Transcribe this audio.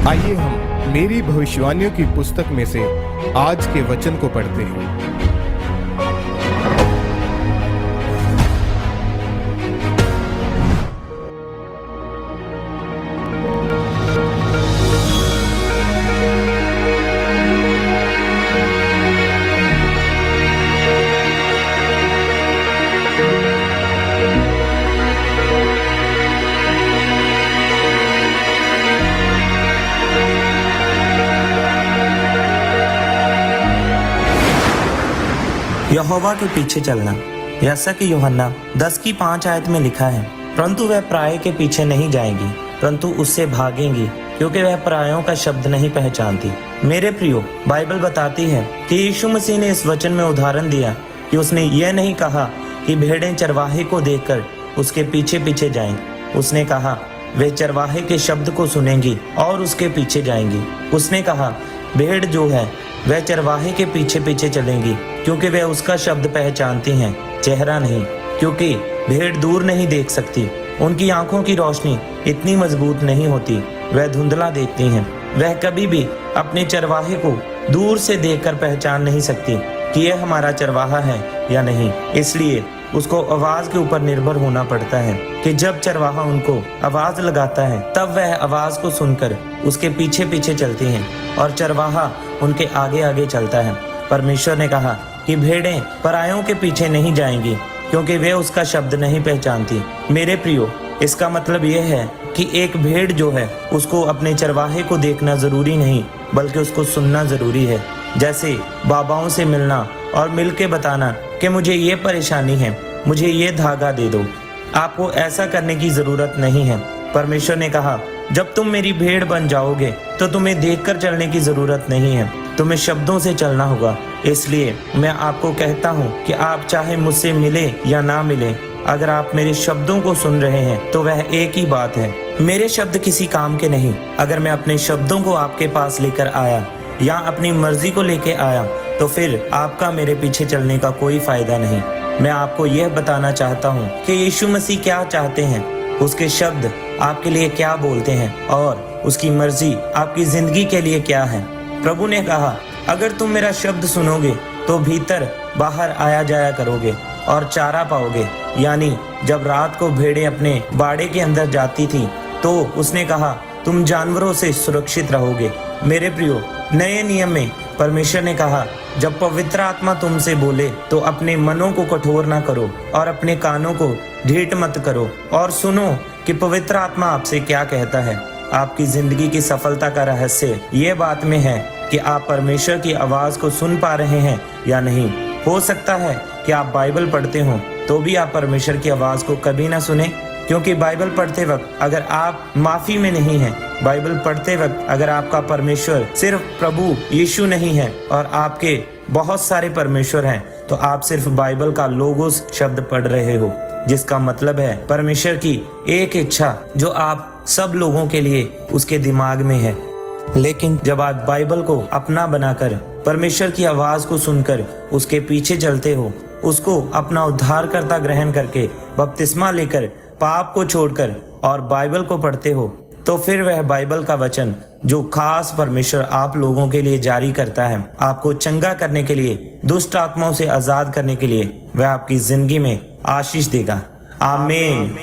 आइए हम मेरी भविष्यवाणियों की पुस्तक में से आज के वचन को पढ़ते हैं। यहोवा के पीछे चलना। जैसा कि यूहन्ना 10 की 5 आयत में लिखा है, परंतु वह पराये के पीछे नहीं जाएंगी, परंतु उससे भागेंगी, क्योंकि वह परायों का शब्द नहीं पहचानती। मेरे प्रियो, बाइबल बताती है कि यीशु मसीह ने इस वचन में उदाहरण दिया कि उसने यह नहीं कहा कि भेड़ें चरवाहे को देखकर उसके पीछे पीछे जाएं। उसने कहा वे चरवाहे के शब्द को सुनेंगी और उसके पीछे जाएंगी। उसने कहा भेड़ जो है वह चरवाहे के पीछे पीछे चलेंगी, क्योंकि वे उसका शब्द पहचानती हैं, चेहरा नहीं, क्योंकि भेड़ दूर नहीं देख सकती। उनकी आंखों की रोशनी इतनी मजबूत नहीं होती, वह धुंधला देखती हैं। वह कभी भी अपने चरवाहे को दूर से देखकर पहचान नहीं सकती कि यह हमारा चरवाहा है या नहीं। इसलिए उसको आवाज के ऊपर निर्भर होना पड़ता है कि जब चरवाहा उनको आवाज लगाता है तब वह आवाज को सुनकर उसके पीछे पीछे चलती हैं और चरवाहा उनके आगे आगे चलता है। परमेश्वर ने कहा कि भेड़ें परायों के पीछे नहीं जाएंगी, क्योंकि वे उसका शब्द नहीं पहचानती। मेरे प्रियो, इसका मतलब यह है कि एक भेड़ जो है उसको अपने चरवाहे को देखना जरूरी नहीं, बल्कि उसको सुनना जरूरी है। जैसे बाबाओं से मिलना और मिल के बताना कि मुझे ये परेशानी है, मुझे ये धागा दे दो। आपको ऐसा करने की जरूरत नहीं है। परमेश्वर ने कहा जब तुम मेरी भेड़ बन जाओगे तो तुम्हें देखकर चलने की जरूरत नहीं है, तुम्हें शब्दों से चलना होगा। इसलिए मैं आपको कहता हूँ कि आप चाहे मुझसे मिले या ना मिले, अगर आप मेरे शब्दों को सुन रहे हैं तो वह एक ही बात है। मेरे शब्द किसी काम के नहीं। अगर मैं अपने शब्दों को आपके पास लेकर आया या अपनी मर्जी को लेके आया तो फिर आपका मेरे पीछे चलने का कोई फायदा नहीं। मैं आपको यह बताना चाहता हूँ कि यीशु मसीह क्या चाहते हैं, उसके शब्द आपके लिए क्या बोलते हैं और उसकी मर्जी आपकी जिंदगी के लिए क्या है। प्रभु ने कहा अगर तुम मेरा शब्द सुनोगे तो भीतर बाहर आया जाया करोगे और चारा पाओगे। यानी जब रात को भेड़ें अपने बाड़े के अंदर जाती थी तो उसने कहा तुम जानवरों से सुरक्षित रहोगे। मेरे प्रियो, नए नियम में परमेश्वर ने कहा जब पवित्र आत्मा तुमसे बोले तो अपने मनों को कठोर ना करो और अपने कानों को ढीठ मत करो और सुनो कि पवित्र आत्मा आपसे क्या कहता है। आपकी जिंदगी की सफलता का रहस्य ये बात में है कि आप परमेश्वर की आवाज को सुन पा रहे हैं या नहीं। हो सकता है कि आप बाइबल पढ़ते हो तो भी आप परमेश्वर की आवाज को कभी ना सुने, क्योंकि बाइबल पढ़ते वक्त अगर आप माफी में नहीं हैं, बाइबल पढ़ते वक्त अगर आपका परमेश्वर सिर्फ प्रभु यीशु नहीं है और आपके बहुत सारे परमेश्वर हैं, तो आप सिर्फ बाइबल का लोगोस शब्द पढ़ रहे हो, जिसका मतलब है परमेश्वर की एक इच्छा जो आप सब लोगों के लिए उसके दिमाग में है। लेकिन जब आप बाइबल को अपना बनाकर परमेश्वर की आवाज को सुनकर उसके पीछे चलते हो, उसको अपना उद्धारकर्ता ग्रहण करके बपतिस्मा लेकर पाप को छोड़कर और बाइबल को पढ़ते हो, तो फिर वह बाइबल का वचन जो खास परमेश्वर आप लोगों के लिए जारी करता है, आपको चंगा करने के लिए, दुष्ट आत्माओं से आजाद करने के लिए, वह आपकी जिंदगी में आशीष देगा। आमीन।